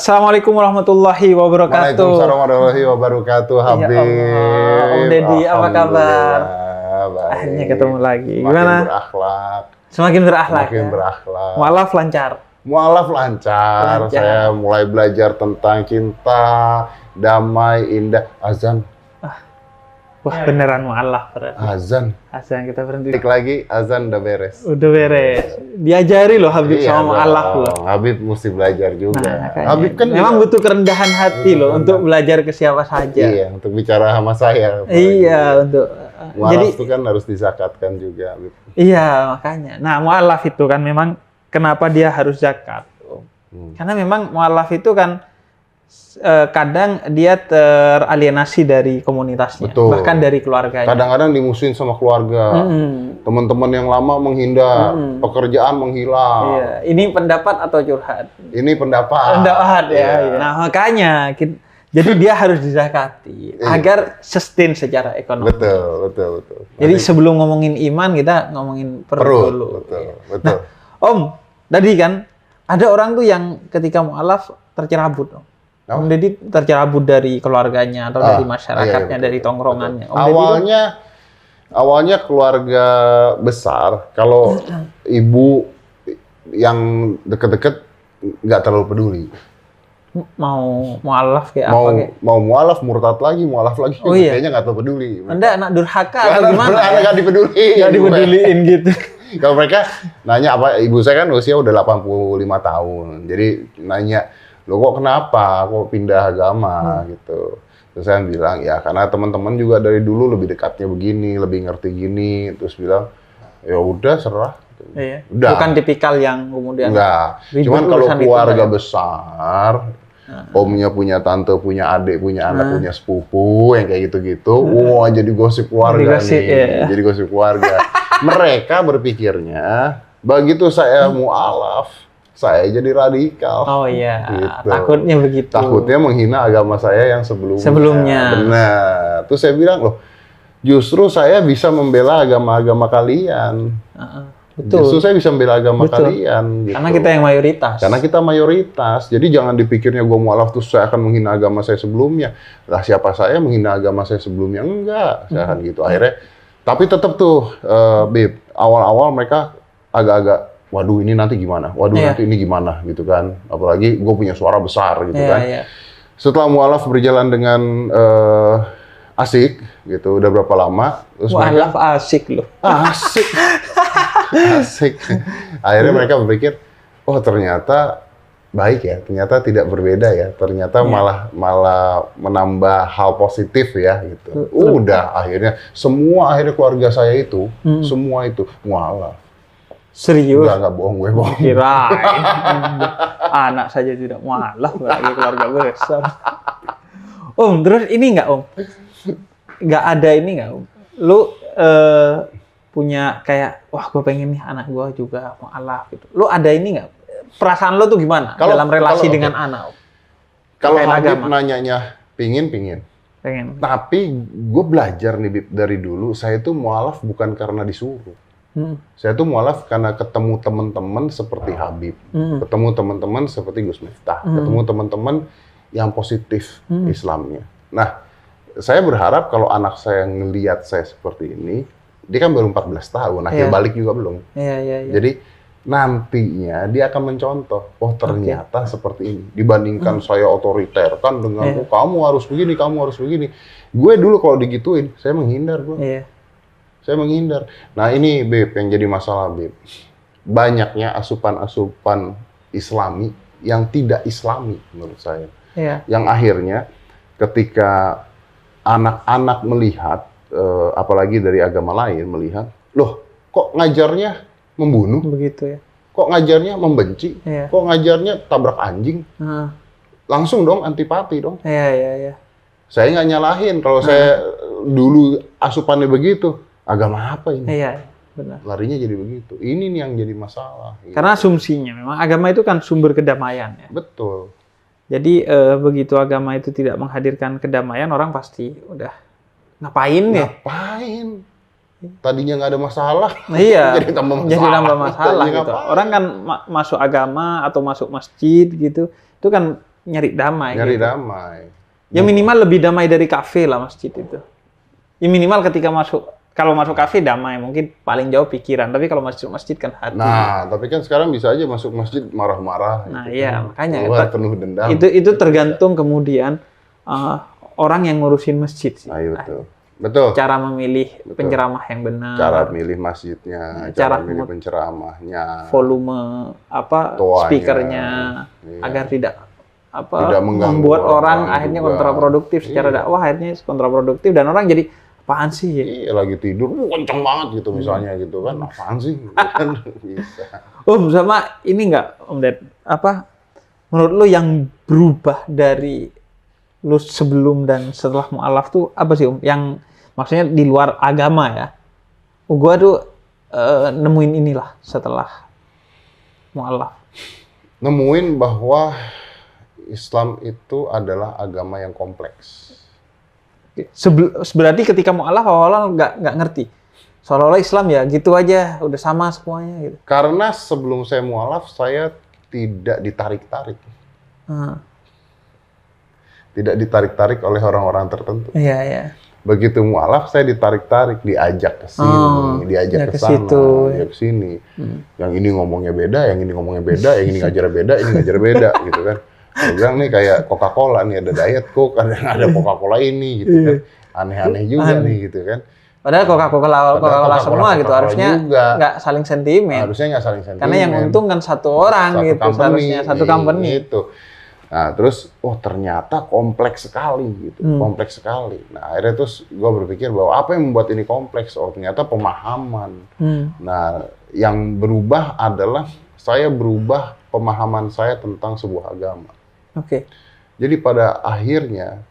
Assalamualaikum warahmatullahi wabarakatuh. Waalaikumsalam warahmatullahi wabarakatuh, Habib. Ya Allah, Om Deddy, apa kabar? Baik. Akhirnya ketemu lagi. Semakin Gimana? berakhlak. Semakin berakhlak. Semakin Ya? berakhlak. Mualaf lancar. Mualaf lancar. Lancar. Saya mulai belajar tentang cinta, damai, indah. Azan. Wah, beneran mualaf berarti. Azan. Azan kita berhenti. Tik lagi, azan udah beres. Udah beres. Diajari loh Habib Iya sama mualaf dong. loh. Habib mesti belajar juga. Makanya. Habib kan memang juga- butuh kerendahan hati loh untuk belajar ke siapa saja. Iya, untuk bicara sama saya. Iya, untuk Mualaf jadi itu kan harus disakatkan juga, Habib. iya, makanya. Nah, mualaf itu kan memang kenapa dia harus zakat? Karena memang mualaf itu kan kadang dia teralienasi dari komunitasnya, Betul. bahkan dari keluarganya. Kadang-kadang dimusuhin sama keluarga. Teman-teman yang lama menghindar, pekerjaan menghilang. Iya, ini pendapat atau curhat? Ini pendapat. Pendapat ya. Iya. Iya. Nah, makanya jadi dia harus dizakati agar sustain secara ekonomi. Betul. Jadi sebelum ngomongin iman kita ngomongin perut dulu. Betul. Om, tadi kan ada orang tuh yang ketika mualaf tercerabut. Om Deddy tercerabut dari keluarganya atau dari masyarakatnya, betul, dari tongkrongannya. Om Awalnya keluarga besar, kalau ibu yang deket-deket nggak terlalu peduli. mau mualaf kayak apa kayak? Mau mualaf, murtad lagi, mualaf lagi. Oh iya. Kayaknya nggak terlalu peduli. Anda anak durhaka atau gimana? Nggak dipeduli. Nggak dipeduliin gitu. Kalau mereka nanya apa, ibu saya kan usia udah 85 tahun. Jadi nanya, "Lo kok kenapa? Kok pindah agama?" gitu. Terus saya bilang, "Ya karena teman-teman juga dari dulu lebih dekatnya begini, lebih ngerti gini." Terus bilang, "Ya udah serah." Iya. Udah. Bukan tipikal yang kemudian Enggak. ribut Cuman kalau urusan itu, keluarga enggak ya? besar, omnya punya tante, punya adik, punya anak, punya sepupu, yang kayak gitu-gitu, wah jadi gosip keluarga Jadi gosip, nih. ya. Jadi gosip keluarga. Mereka berpikirnya, begitu saya mualaf, saya jadi radikal. Oh iya, Gitu. takutnya begitu. Takutnya menghina agama saya yang sebelumnya. Sebelumnya. Benar. Terus saya bilang, loh, justru saya bisa membela agama-agama kalian. Betul. Justru saya bisa membela agama Betul. kalian. Gitu. Karena kita yang mayoritas. Karena kita mayoritas. Jadi jangan dipikirnya gue mualaf terus saya akan menghina agama saya sebelumnya. Lah siapa saya menghina agama saya sebelumnya? Enggak. Saya akan gitu. Akhirnya, tapi tetap tuh, Bib, awal-awal mereka agak-agak, waduh ini nanti gimana? Waduh nanti ini gimana? Gitu kan. Apalagi gue punya suara besar gitu kan. Iya. Setelah mualaf berjalan dengan asik gitu, udah berapa lama? Terus Mualaf asik loh. asik. Asik. Akhirnya mereka berpikir, oh ternyata baik ya, ternyata tidak berbeda ya, ternyata malah menambah hal positif ya gitu. Udah akhirnya akhirnya keluarga saya itu semua itu mualaf. Serius? Nggak bohong, gue bohong. Kirain. Anak saja tidak mualaf, lagi keluarga besar. Om, terus ini nggak Om? Nggak ada ini nggak Om? Lu punya kayak, wah gue pengen nih anak gue juga mualaf gitu. Lu ada ini nggak? Perasaan lu tuh gimana dalam relasi dengan anak Om? Kalau Terkait Habib agama. nanyanya pingin. Pengen. Tapi gue belajar nih Bib, dari dulu, saya tuh mualaf bukan karena disuruh. Saya tuh mualaf karena ketemu teman-teman seperti Habib, ketemu teman-teman seperti Gus Miftah, ketemu teman-teman yang positif Islamnya. Nah, saya berharap kalau anak saya ngelihat saya seperti ini, dia kan baru 14 tahun, akhir balik juga belum. Iya. Jadi nantinya dia akan mencontoh, oh ternyata seperti ini. Dibandingkan saya otoriter kan dengan kamu harus begini, kamu harus begini. Gue dulu kalau digituin, saya menghindar gue. Iya. Saya menghindar. Nah ini Beb, yang jadi masalah Beb. Banyaknya asupan-asupan Islami yang tidak Islami menurut saya. Iya. Yang akhirnya ketika anak-anak melihat, apalagi dari agama lain melihat, loh kok ngajarnya membunuh? Begitu ya. Kok ngajarnya membenci? Iya. Kok ngajarnya tabrak anjing? Langsung dong antipati dong. Iya. Saya nggak nyalahin kalau saya dulu asupannya begitu. Agama apa ini? Iya, benar. Larinya jadi begitu. Ini nih yang jadi masalah. Gitu. Karena asumsinya memang agama itu kan sumber kedamaian ya. Betul. Jadi begitu agama itu tidak menghadirkan kedamaian, orang pasti udah ngapain ya? Ngapain? Tadinya nggak ada masalah. Iya. Jadi tambah masalah. Jadi tambah masalah Tadinya gitu. ngapain? Orang kan masuk agama atau masuk masjid gitu, itu kan nyari damai. Nyari gitu. damai. Ya minimal lebih damai dari kafe lah masjid itu. Ya minimal ketika kalau masuk kafe damai, mungkin paling jauh pikiran. Tapi kalau masjid kan hati. Nah, tapi kan sekarang bisa aja masuk masjid marah-marah. Nah, gitu iya, kan. makanya. Keluar penuh dendam. Itu tergantung kemudian orang yang ngurusin masjid sih. Nah, iya betul. Betul. Cara memilih penceramah yang benar. Cara milih masjidnya, cara milih penceramahnya. Volume Toanya. speakernya Iya. agar tidak Tidak mengganggu membuat orang orang akhirnya juga. kontraproduktif secara Iya. dakwah, akhirnya kontraproduktif dan orang jadi apaan sih? Iya, lagi tidur, kenceng banget gitu misalnya gitu kan. Apaan sih? Gitu kan. Bisa. Sama ini nggak, Om Ded? Menurut lu yang berubah dari lu sebelum dan setelah mu'alaf tuh apa sih, Om? Yang maksudnya di luar agama ya. Gua tuh nemuin inilah setelah mu'alaf. Nemuin bahwa Islam itu adalah agama yang kompleks. Berarti ketika mu'alaf awal-awal nggak ngerti. Seolah-olah Islam ya gitu aja, udah sama semuanya gitu. Karena sebelum saya mualaf, saya tidak ditarik-tarik. Tidak ditarik-tarik oleh orang-orang tertentu. Iya, iya. Begitu mualaf, saya ditarik-tarik, diajak ke sini, diajak ke sana, diajak ke sini. Yang ini ngomongnya beda, yang ini ngomongnya beda, yang ini ngajar beda, ini ngajar beda, gitu kan. Saya bilang nih kayak Coca-Cola nih, ada Diet Coke, ada Coca-Cola ini, gitu kan. Aneh-aneh juga nih, gitu kan. Padahal Coca-Cola semua gitu, harusnya juga nggak saling sentimen. Harusnya nggak saling sentimen. Karena yang untung kan satu orang gitu, seharusnya satu company. Gitu. Nah, terus, ternyata kompleks sekali gitu, kompleks sekali. Nah, akhirnya terus gue berpikir bahwa apa yang membuat ini kompleks? Oh, ternyata pemahaman. Nah, yang berubah adalah saya berubah pemahaman saya tentang sebuah agama. Oke. Jadi pada akhirnya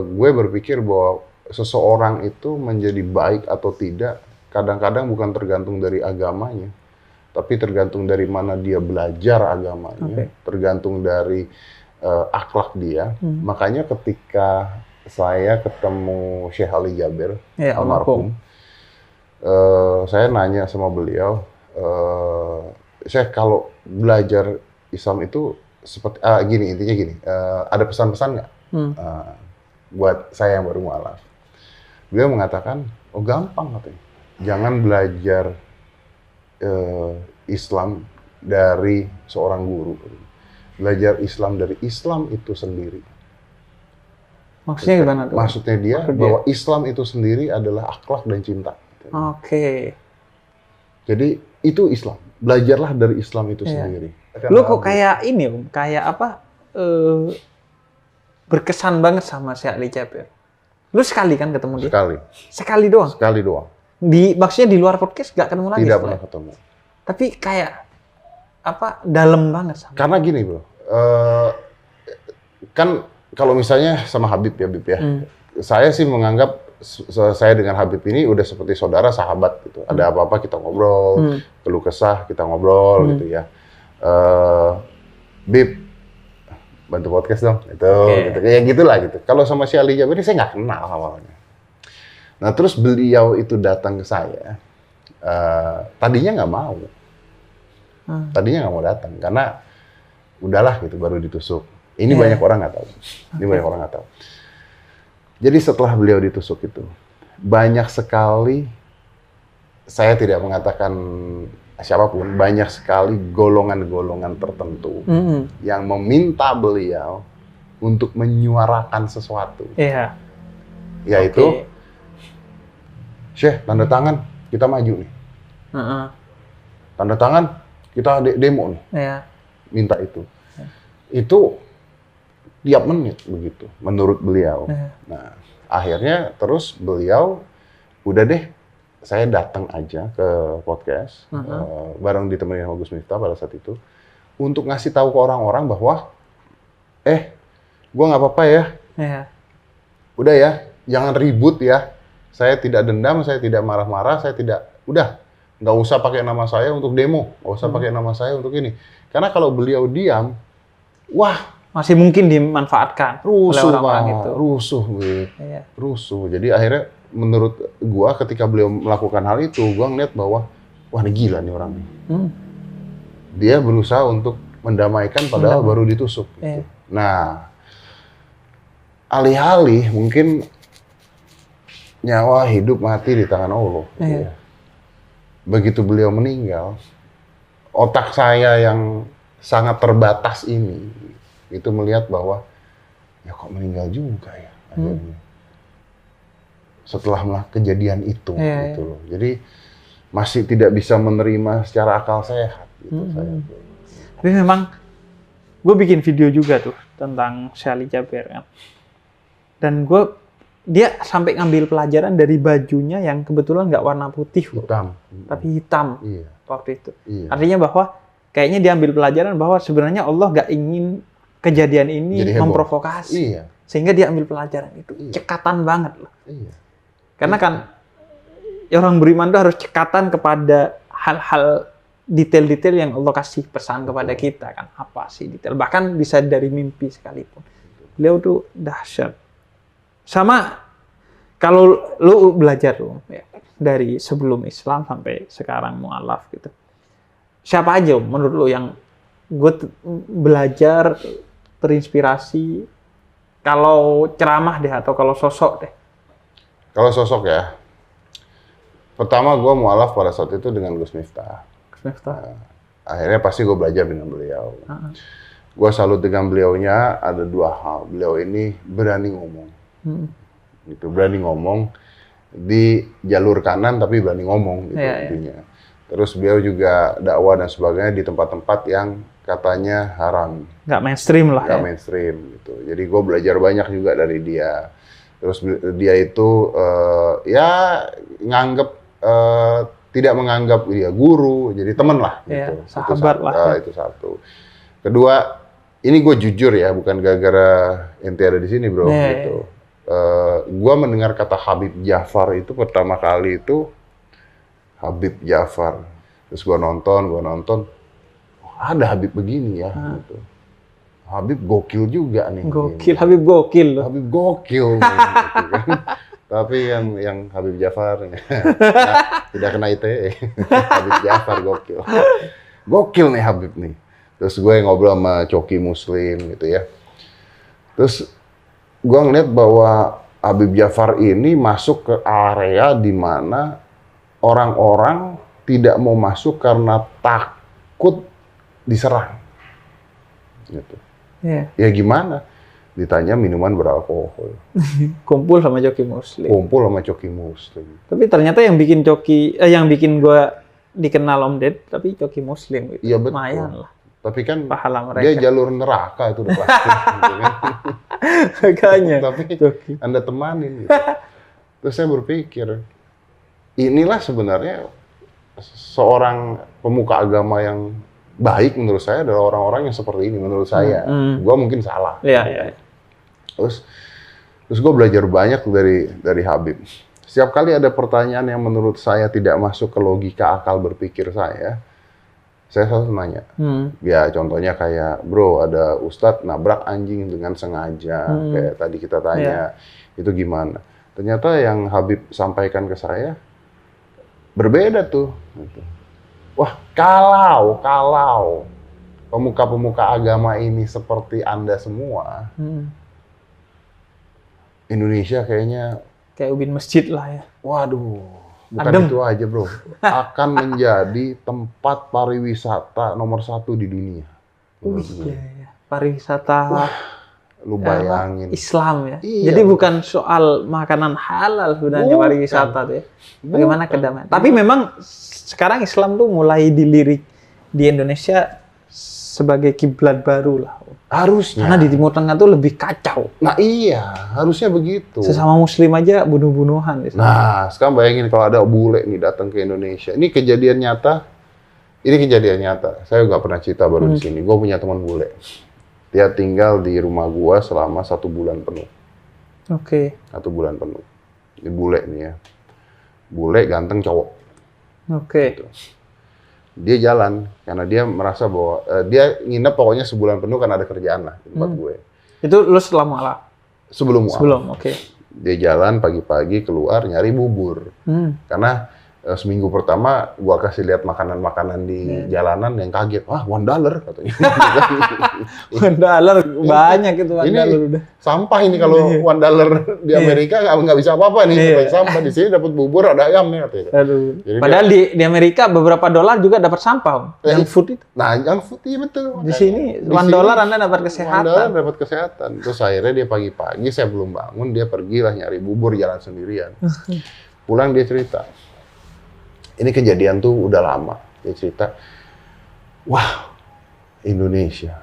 gue berpikir bahwa seseorang itu menjadi baik atau tidak kadang-kadang bukan tergantung dari agamanya, tapi tergantung dari mana dia belajar agamanya, tergantung dari akhlak dia. Makanya ketika saya ketemu Syekh Ali Jaber, almarhum, saya nanya sama beliau, Syekh, kalau belajar Islam itu seperti intinya gini, ada pesan-pesan nggak buat saya yang baru mualaf? Beliau mengatakan, gampang katanya, jangan belajar Islam dari seorang guru. Belajar Islam dari Islam itu sendiri. Maksudnya gimana tuh? Maksudnya dia bahwa Islam itu sendiri adalah akhlak dan cinta. Oke. Jadi itu Islam. Belajarlah dari Islam itu sendiri. Lu kok kayak ini, Om? Kayak berkesan banget sama Syekh Ali Jaber. Lu sekali kan ketemu dia? Sekali. Sekali doang? Sekali doang. Maksudnya di luar podcast nggak ketemu lagi? Tidak pernah ketemu. Tapi kayak dalam banget sama. Karena gini, Bro. Kan kalau misalnya sama Habib ya, Bib ya. Saya sih menganggap saya dengan Habib ini udah seperti saudara, sahabat gitu. Ada apa-apa kita ngobrol, keluh kesah kita ngobrol gitu ya. Bib, bantu podcast dong, gitu. Kayak gitulah gitu. Kalau sama si Ali Jaber ini saya nggak kenal awalnya. Nah terus beliau itu datang ke saya, tadinya nggak mau. Tadinya nggak mau datang karena udahlah gitu, baru ditusuk. Ini banyak orang nggak tahu. Ini banyak orang nggak tahu. Jadi setelah beliau ditusuk itu, banyak sekali, saya tidak mengatakan siapapun, banyak sekali golongan-golongan tertentu yang meminta beliau untuk menyuarakan sesuatu. Iya. Yaitu, Syekh, tanda tangan, kita maju nih. Tanda tangan, kita demo nih. Iya. Minta itu. Itu tiap menit begitu, menurut beliau. Nah, akhirnya terus beliau, udah deh, saya datang aja ke podcast, bareng ditemenin sama Gus Miftah pada saat itu, untuk ngasih tahu ke orang-orang bahwa, gua nggak apa-apa ya, udah ya, jangan ribut ya, saya tidak dendam, saya tidak marah-marah, saya tidak, udah, nggak usah pakai nama saya untuk demo, nggak usah pakai nama saya untuk ini, karena kalau beliau diam, wah, masih mungkin dimanfaatkan oleh orang-orang itu. Rusuh. Jadi akhirnya menurut gua ketika beliau melakukan hal itu, gua ngeliat bahwa wah ini gila nih orang. Dia berusaha untuk mendamaikan padahal baru ditusuk. Gitu. Nah, alih-alih mungkin nyawa hidup mati di tangan Allah. Gitu ya. Begitu beliau meninggal, otak saya yang sangat terbatas ini itu melihat bahwa ya kok meninggal juga ya akhirnya. Setelah kejadian itu gitu loh. Jadi masih tidak bisa menerima secara akal sehat gitu saya. Tapi memang gue bikin video juga tuh tentang Syekh Jaber kan. Dan dia sampai ngambil pelajaran dari bajunya yang kebetulan nggak warna putih, Hitam. tapi hitam Iya. waktu itu. Iya. Artinya bahwa kayaknya dia ambil pelajaran bahwa sebenarnya Allah nggak ingin kejadian ini Jadi heboh. memprovokasi. Iya. Sehingga dia ambil pelajaran itu. Iya. Cekatan banget loh. Iya. Karena kan orang beriman itu harus cekatan kepada hal-hal detail-detail yang Allah kasih pesan kepada kita kan. Apa sih detail? Bahkan bisa dari mimpi sekalipun. Beliau tuh dahsyat. Sama kalau lu belajar tuh ya, dari sebelum Islam sampai sekarang mualaf gitu. Siapa aja menurut lu yang belajar terinspirasi kalau ceramah deh atau kalau sosok deh? Kalau sosok ya, pertama gue mualaf pada saat itu dengan Gus Miftah. Akhirnya pasti gue belajar dengan beliau. Gue salut dengan beliaunya ada dua hal. Beliau ini berani ngomong. Gitu, berani ngomong di jalur kanan tapi berani ngomong gitu intinya. Terus beliau juga dakwah dan sebagainya di tempat-tempat yang katanya haram. Nggak mainstream lah. Nggak mainstream gitu. Jadi gue belajar banyak juga dari dia. Terus dia itu ya nganggep tidak menganggap dia guru, jadi teman lah. Gitu. Sahabat lah. Itu satu. Kedua, ini gue jujur ya, bukan gara-gara ente ada di sini bro. Gitu. Gue mendengar kata Habib Ja'far itu pertama kali itu Habib Ja'far. Terus gue nonton, oh, ada Habib begini ya. Gitu. Habib gokil juga nih. Gokil, Habib gokil loh. Habib gokil. Gitu, kan. Tapi yang Habib Ja'far tidak kena ITE. Habib Ja'far gokil. Gokil nih Habib nih. Terus gue ngobrol sama Coki Muslim gitu ya. Terus gue ngeliat bahwa Habib Ja'far ini masuk ke area di mana orang-orang tidak mau masuk karena takut diserang. Gitu. Ya gimana? Ditanya minuman beralkohol. Kumpul sama Coki Muslim. Kumpul sama Coki Muslim. Tapi ternyata yang bikin yang bikin gua dikenal Om Ded, tapi Coki Muslim gitu. Iya betul. Lumayan lah. Tapi kan pahala mereka. Dia jalur neraka itu udah pasti. Gitu kan. Makanya. Tapi Anda temanin gitu. Terus saya berpikir, inilah sebenarnya seorang pemuka agama yang baik menurut saya adalah orang-orang yang seperti ini menurut saya. Gua mungkin salah. Iya. Terus gue belajar banyak dari Habib. Setiap kali ada pertanyaan yang menurut saya tidak masuk ke logika akal berpikir saya selalu nanya. Ya contohnya kayak, bro ada ustadz nabrak anjing dengan sengaja, kayak tadi kita tanya, itu gimana? Ternyata yang Habib sampaikan ke saya berbeda tuh. Gitu. Wah, kalau pemuka-pemuka agama ini seperti Anda semua, Indonesia kayaknya kayak ubin masjid lah ya. Waduh, bukan itu aja bro, akan menjadi tempat pariwisata nomor 1 di dunia. Iya. Pariwisata. Wah, lu bayangin. Islam ya. Iya, jadi bukan soal makanan halal sebenarnya pariwisata tuh ya. Bagaimana kedamaian. Tapi memang sekarang Islam tuh mulai dilirik di Indonesia sebagai kiblat baru lah. Harusnya. Karena di Timur Tengah tuh lebih kacau. Nah iya, harusnya begitu. Sesama Muslim aja bunuh-bunuhan. Nah, sekarang bayangin kalau ada bule nih datang ke Indonesia. Ini kejadian nyata. Saya nggak pernah cerita baru di sini. Gue punya teman bule. Dia tinggal di rumah gua selama 1 bulan penuh. Oke. 1 bulan penuh. Ini bule nih ya. Bule ganteng cowok. Oke. Gitu. Dia jalan karena dia merasa bahwa dia nginep pokoknya sebulan penuh karena ada kerjaan lah di tempat gue. Itu lu setelah mualaf? Sebelum mualaf. Sebelum, oke. Dia jalan pagi-pagi keluar nyari bubur. Karena Seminggu pertama gua kasih lihat makanan-makanan di jalanan yang kaget. Wah, $1 katanya. $1 banyak itu $1 Ini udah. sampah ini kalau $1 di Amerika nggak bisa apa-apa nih. Katanya, sampah di sini dapat bubur ada ayamnya katanya. Aduh. Jadi Padahal di Amerika beberapa dolar juga dapat sampah, Om. Yang food itu. Nah, yang food iya betul. Di sini $1 Anda dapat kesehatan. $1 dapat kesehatan. Terus akhirnya dia pagi-pagi saya belum bangun, dia pergilah nyari bubur jalan sendirian. Pulang dia cerita. Ini kejadian tuh udah lama. Dia cerita, wah, Indonesia.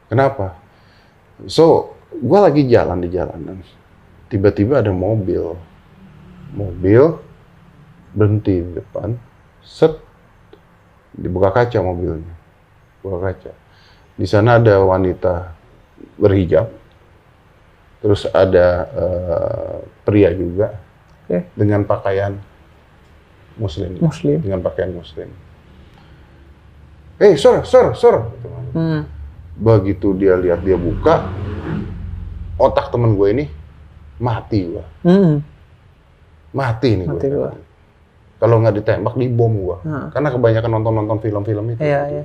Kenapa? So, gua lagi jalan di jalanan. Tiba-tiba ada mobil berhenti di depan. Set, dibuka kaca mobilnya. Buka kaca. Di sana ada wanita berhijab. Terus ada pria juga. Dengan pakaian Muslim. Dengan pakaian Muslim. Sir. Begitu dia lihat, dia buka, otak temen gue ini mati gua. Mati nih gue. Kalau nggak ditembak, dibom gua. Karena kebanyakan nonton film-film itu. Iya.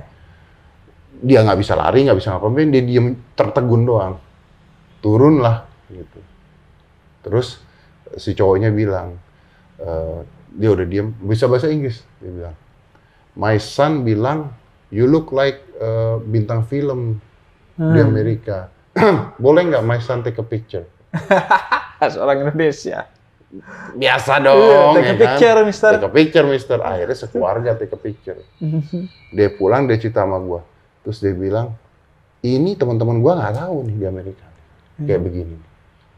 Dia nggak bisa lari, nggak bisa ngapain, dia diem tertegun doang. Turunlah gitu. Terus si cowoknya bilang, dia udah diem, bisa bahasa Inggris. Dia bilang, my son bilang, you look like bintang film di Amerika. Boleh nggak my son take a picture? Seorang Indonesia. Biasa dong, take a picture, kan? mister. Take a picture, mister. Akhirnya sekeluarga take a picture. Dia pulang, dia cerita sama gua. Terus dia bilang, ini teman-teman gua nggak tahu nih di Amerika. Kayak begini.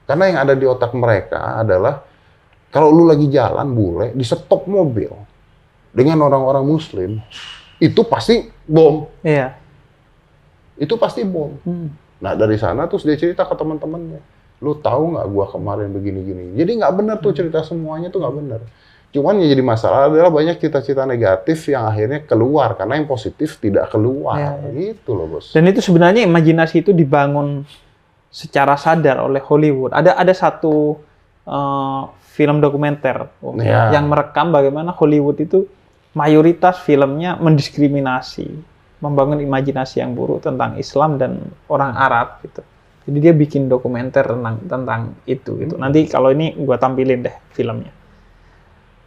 Karena yang ada di otak mereka adalah, kalau lu lagi jalan bule, di stop mobil dengan orang-orang Muslim, itu pasti bom. Iya. Itu pasti bom. Nah dari sana terus dia cerita ke teman-temannya, lu tahu nggak gua kemarin begini-gini. Jadi nggak benar tuh cerita semuanya tuh nggak benar. Cuman yang jadi masalah adalah banyak cita-cita negatif yang akhirnya keluar karena yang positif tidak keluar. Gitu loh bos. Dan itu sebenarnya imajinasi itu dibangun secara sadar oleh Hollywood. Ada satu film dokumenter yang merekam bagaimana Hollywood itu mayoritas filmnya mendiskriminasi, membangun imajinasi yang buruk tentang Islam dan orang Arab gitu. Jadi dia bikin dokumenter tentang itu gitu. Nanti kalau ini gua tampilin deh filmnya.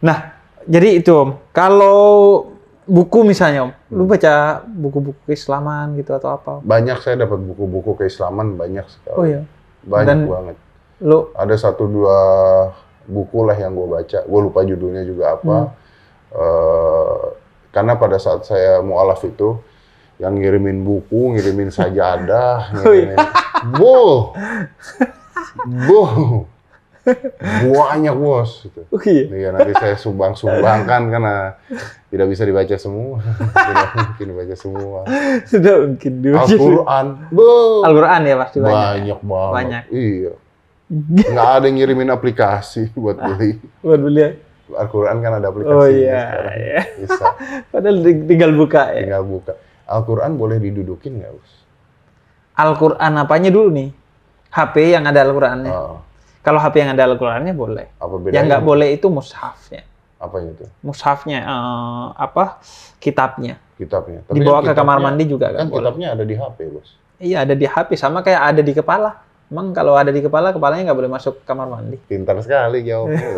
Nah, jadi itu Om. Kalau buku misalnya Om, lu baca buku-buku keislaman gitu atau apa? Banyak, saya dapat buku-buku keislaman banyak sekali. Oh iya. Banyak banget. Lu ada 1-2 buku lah yang gue baca, gue lupa judulnya juga apa. Karena pada saat saya mu'alaf itu, yang ngirimin buku, ngirimin sajadah, ngirimin banyak bos. Gitu. Ya, nanti saya sumbangkan karena tidak bisa dibaca semua. Tidak mungkin dibaca semua. Sudah mungkin. Al-Quran. Al-Quran ya pasti banyak banget. Banyak. Iya. Nggak ada yang ngirimin aplikasi buat beli. Buat beli. Al-Quran kan ada aplikasi. Oh iya. Bisa. Padahal tinggal buka ya. Tinggal buka. Al-Quran boleh didudukin nggak, Bos? Al-Quran apanya dulu nih? HP yang ada Al-Qurannya. Kalau HP yang ada Al-Qurannya boleh. Apa bedanya? Yang nggak boleh itu mushafnya. Apanya itu? Mushafnya, kitabnya. Kitabnya. Tapi dibawa ke kamar mandi juga kan kitabnya ada di HP, Bos. Iya, ada di HP. Sama kayak ada di kepala. Emang kalau ada di kepala, kepalanya nggak boleh masuk kamar mandi. Pintar sekali jawabnya.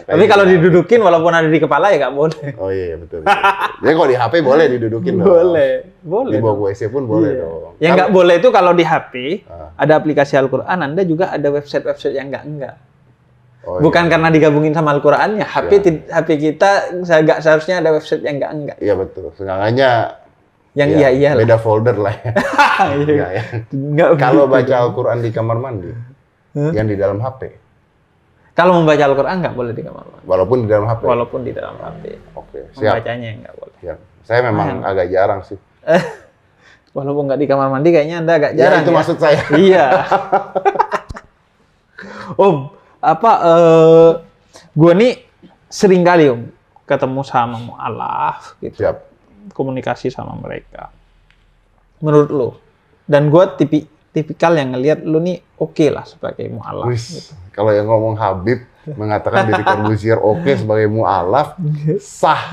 Tapi kalau didudukin, walaupun ada di kepala ya nggak boleh. Oh iya, betul. Jadi kalau di HP boleh didudukin dong. Boleh. Di bawah WC pun boleh dong. Yang nggak boleh itu kalau di HP, ada aplikasi Al-Quran, Anda juga ada website-website yang nggak. Oh, bukan karena digabungin sama Al-Qurannya. HP kita nggak seharusnya ada website yang nggak. Iya betul. Sengaja yang iya beda folder lah ya. Kalau baca Al-Quran di kamar mandi, yang di dalam HP. Kalau membaca Al-Quran nggak boleh di kamar mandi. Walaupun di dalam HP. Walaupun di dalam HP. Oke, siap. Membacanya nggak boleh. Siap. Saya memang agak jarang sih. Walaupun nggak di kamar mandi, kayaknya Anda agak jarang. Ya, itu maksud saya. Iya. Om, gue nih sering kali Om ketemu sama mu'alaf gitu. Siap. Komunikasi sama mereka. Menurut lo, dan gue tipikal yang ngelihat lu nih oke lah sebagai mu'alaf. Gitu. Kalau yang ngomong Habib mengatakan Deddy Corbuzier oke sebagai mu'alaf, sah.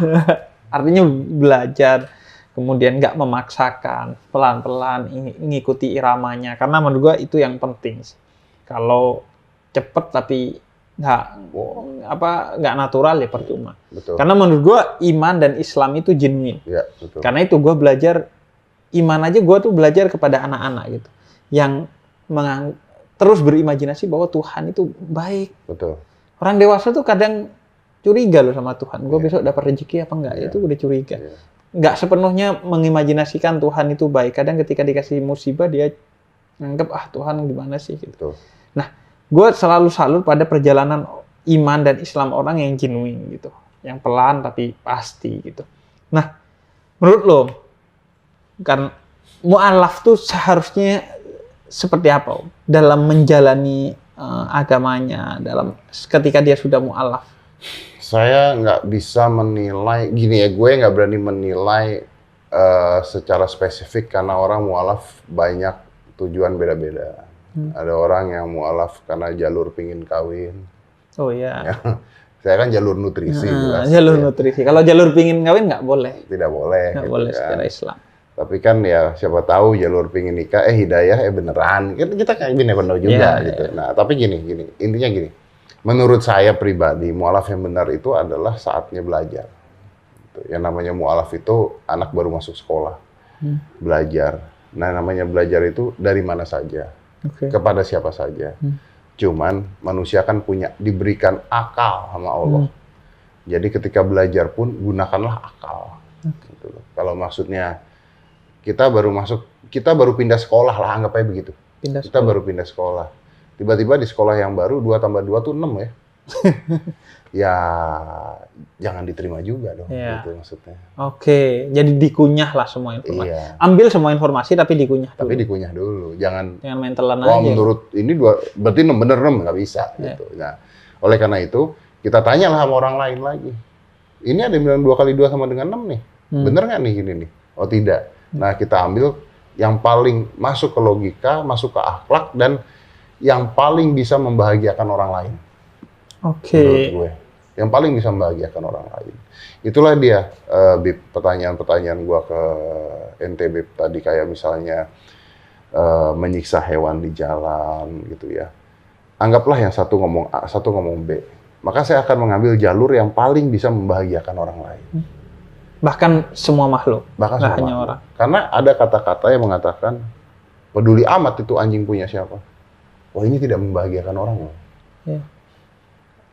Artinya belajar, kemudian nggak memaksakan, pelan-pelan ngikuti iramanya. Karena menurut gua itu yang penting. Kalau cepet tapi nggak natural ya percuma. Betul. Karena menurut gua iman dan Islam itu genuine. Ya, betul. Karena itu gua belajar iman aja, gua tuh belajar kepada anak-anak gitu, yang terus berimajinasi bahwa Tuhan itu baik. Betul. Orang dewasa tuh kadang curiga loh sama Tuhan. Gua besok dapat rezeki apa enggak? Itu udah curiga. Nggak sepenuhnya mengimajinasikan Tuhan itu baik. Kadang ketika dikasih musibah dia nganggap Tuhan gimana sih gitu. Betul. Nah, gue selalu salut pada perjalanan iman dan Islam orang yang genuine gitu, yang pelan tapi pasti gitu. Nah, menurut lo, kan mu'alaf tuh seharusnya seperti apa dalam menjalani agamanya, dalam ketika dia sudah mu'alaf? Saya nggak bisa menilai, gini ya, gue nggak berani menilai secara spesifik karena orang mu'alaf banyak tujuan beda-beda. Ada orang yang mu'alaf karena jalur pingin kawin. Oh iya. Saya kan jalur nutrisi. Jalur nutrisi. Kalau jalur pingin kawin nggak boleh. Tidak boleh. Nggak gitu boleh kan. secara Islam. Tapi kan ya siapa tahu jalur pingin nikah, hidayah, beneran. Kita kayak never know juga gitu. Nah, tapi gini, intinya gini. Menurut saya pribadi, mu'alaf yang benar itu adalah saatnya belajar. Yang namanya mu'alaf itu anak baru masuk sekolah. Belajar. Nah, namanya belajar itu dari mana saja. Kepada siapa saja. Cuman manusia kan diberikan akal sama Allah. Jadi ketika belajar pun gunakanlah akal. Gitu loh. Kalau maksudnya kita baru pindah sekolah lah, anggap aja begitu. Kita baru pindah sekolah. Tiba-tiba di sekolah yang baru 2 tambah 2 tuh 6 ya. Ya jangan diterima juga dong, gitu maksudnya. Oke, jadi dikunyah lah semua informasi. Iya. Ambil semua informasi tapi dikunyah dulu. Tapi dikunyah dulu, jangan main telan aja. Menurut ini berarti 6 bener 6, nggak bisa gitu. Nah, oleh karena itu kita tanyalah sama orang lain lagi. Ini ada yang bilang 2 kali 2 sama dengan 6 nih. Bener nggak nih gini nih? Oh tidak. Nah, kita ambil yang paling masuk ke logika, masuk ke akhlak, dan yang paling bisa membahagiakan orang lain. Menurut gue. Yang paling bisa membahagiakan orang lain. Itulah dia, Bib, pertanyaan-pertanyaan gue ke NTB tadi, kayak misalnya menyiksa hewan di jalan, gitu ya. Anggaplah yang satu ngomong A, satu ngomong B. Maka saya akan mengambil jalur yang paling bisa membahagiakan orang lain. Bahkan semua makhluk, bahkan nggak hanya orang. Karena ada kata-kata yang mengatakan, peduli amat itu anjing punya siapa. Wah, ini tidak membahagiakan orang loh.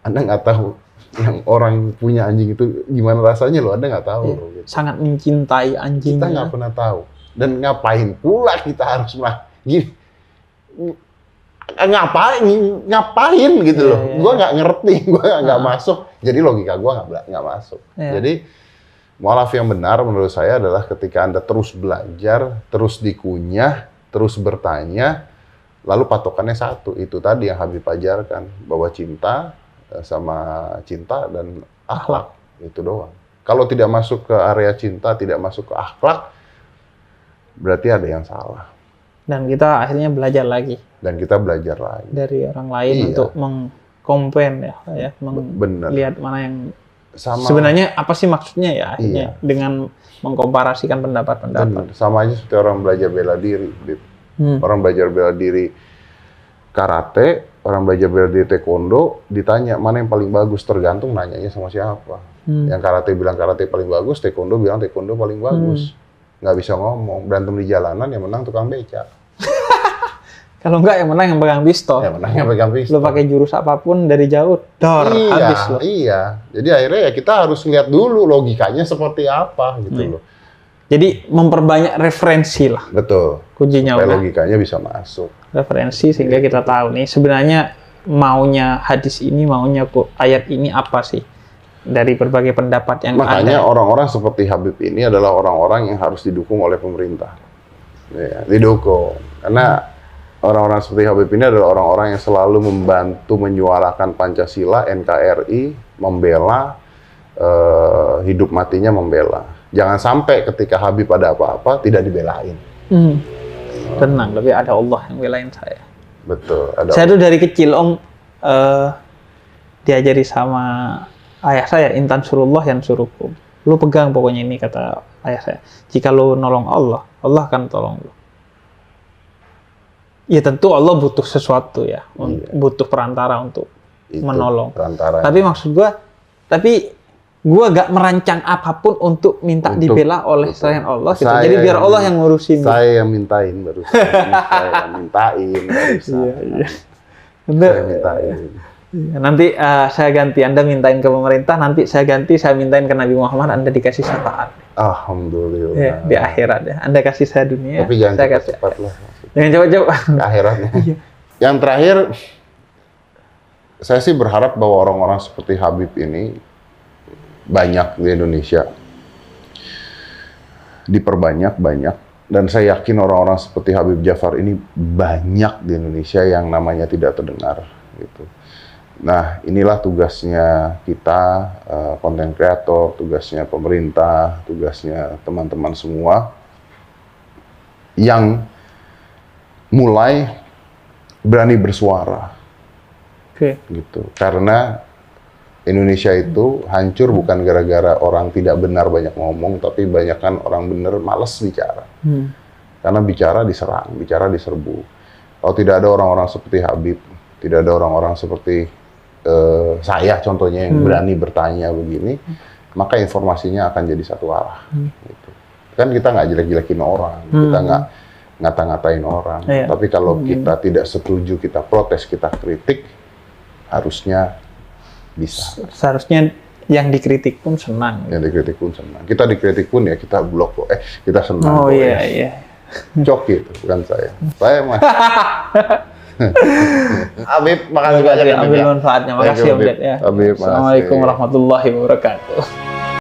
Anda nggak tahu yang orang punya anjing itu gimana rasanya loh, Anda nggak tahu. Loh, gitu. Sangat mencintai anjingnya. Kita nggak pernah tahu. Dan ngapain pula kita harus gini? Ngapain gitu loh. Gue nggak ngerti, gue nggak masuk. Jadi logika gue nggak masuk. Jadi mu'alaf yang benar menurut saya adalah ketika Anda terus belajar, terus dikunyah, terus bertanya, lalu patokannya satu. Itu tadi yang Habib ajarkan, bahwa cinta sama cinta dan akhlak, itu doang. Kalau tidak masuk ke area cinta, tidak masuk ke akhlak, berarti ada yang salah. Dan kita akhirnya belajar lagi. Dan kita belajar lagi dari orang lain untuk mengkompen melihat mana yang sebenarnya apa sih maksudnya ya akhirnya dengan mengkomparasikan pendapat-pendapat. Sama aja seperti orang belajar bela diri, Bib. Orang belajar bela diri karate, orang belajar bela diri taekwondo, ditanya mana yang paling bagus, tergantung nanyanya sama siapa. Yang karate bilang karate paling bagus, taekwondo bilang taekwondo paling bagus. Nggak bisa ngomong, berantem di jalanan yang menang tukang beca. Kalau enggak yang menang yang pegang pistol. Yang menang yang pegang pistol. Lo pakai jurus apapun dari jauh, habis lo. Iya, jadi akhirnya ya kita harus lihat dulu logikanya seperti apa gitu loh. Jadi memperbanyak referensi lah. Betul. Kuncinya supaya logikanya bisa masuk. Referensi sehingga kita tahu nih sebenarnya maunya hadis ini, maunya ayat ini apa sih dari berbagai pendapat yang makanya ada. Orang-orang seperti Habib ini adalah orang-orang yang harus didukung oleh pemerintah. Ya, didukung. Karena orang-orang seperti Habib ini adalah orang-orang yang selalu membantu menyuarakan Pancasila, NKRI, membela, hidup matinya membela. Jangan sampai ketika Habib ada apa-apa tidak dibelain. tenang, tapi ada Allah yang belain saya. Betul. Saya tuh dari kecil Om diajari sama ayah saya, intan surullah yang suruhkum. Lu pegang pokoknya ini, kata ayah saya. Jika lu nolong Allah, Allah akan tolong lu. Ya tentu Allah butuh sesuatu ya, butuh perantara untuk Itu, menolong. perantara. Tapi maksud gua, gua gak merancang apapun untuk minta dibela oleh selain Allah gitu. Jadi biar Allah yang ngurusin. Saya yang mintain barusan. Saya yang mintain barusan. Iya. Saya mintain. Nanti saya ganti, Anda mintain ke pemerintah, nanti saya ganti, saya mintain ke Nabi Muhammad, Anda dikasih syafaat. Alhamdulillah. Ya, di akhirat ya. Anda kasih saya dunia. Tapi jangan saya kasih cepat lah. Jangan cepat-cepat. Ke akhiratnya. Yang terakhir, saya sih berharap bahwa orang-orang seperti Habib ini banyak di Indonesia. Diperbanyak, banyak. Dan saya yakin orang-orang seperti Habib Djafar ini banyak di Indonesia yang namanya tidak terdengar. Gitu. Nah, inilah tugasnya kita, konten kreator, tugasnya pemerintah, tugasnya teman-teman semua yang mulai berani bersuara. Oke. Gitu. Karena Indonesia itu hancur bukan gara-gara orang tidak benar banyak ngomong, tapi banyakkan orang benar malas bicara. Karena bicara diserang, bicara diserbu. Kalau tidak ada orang-orang seperti Habib, tidak ada orang-orang seperti saya contohnya yang berani bertanya begini, maka informasinya akan jadi satu arah. Gitu. Kan kita nggak jelek-jelekin orang, kita nggak ngata-ngatain orang. Tapi kalau kita tidak setuju, kita protes, kita kritik, harusnya bisa. Seharusnya yang dikritik pun senang. Yang dikritik pun senang. Kita dikritik pun ya kita blok kok. Kita senang. Oh iya. Cok gitu, bukan saya. Saya mah. Habib, makasih banyak. Ambil manfaatnya. Makasih Om Ded ya. Habib, Assalamualaikum warahmatullahi wabarakatuh.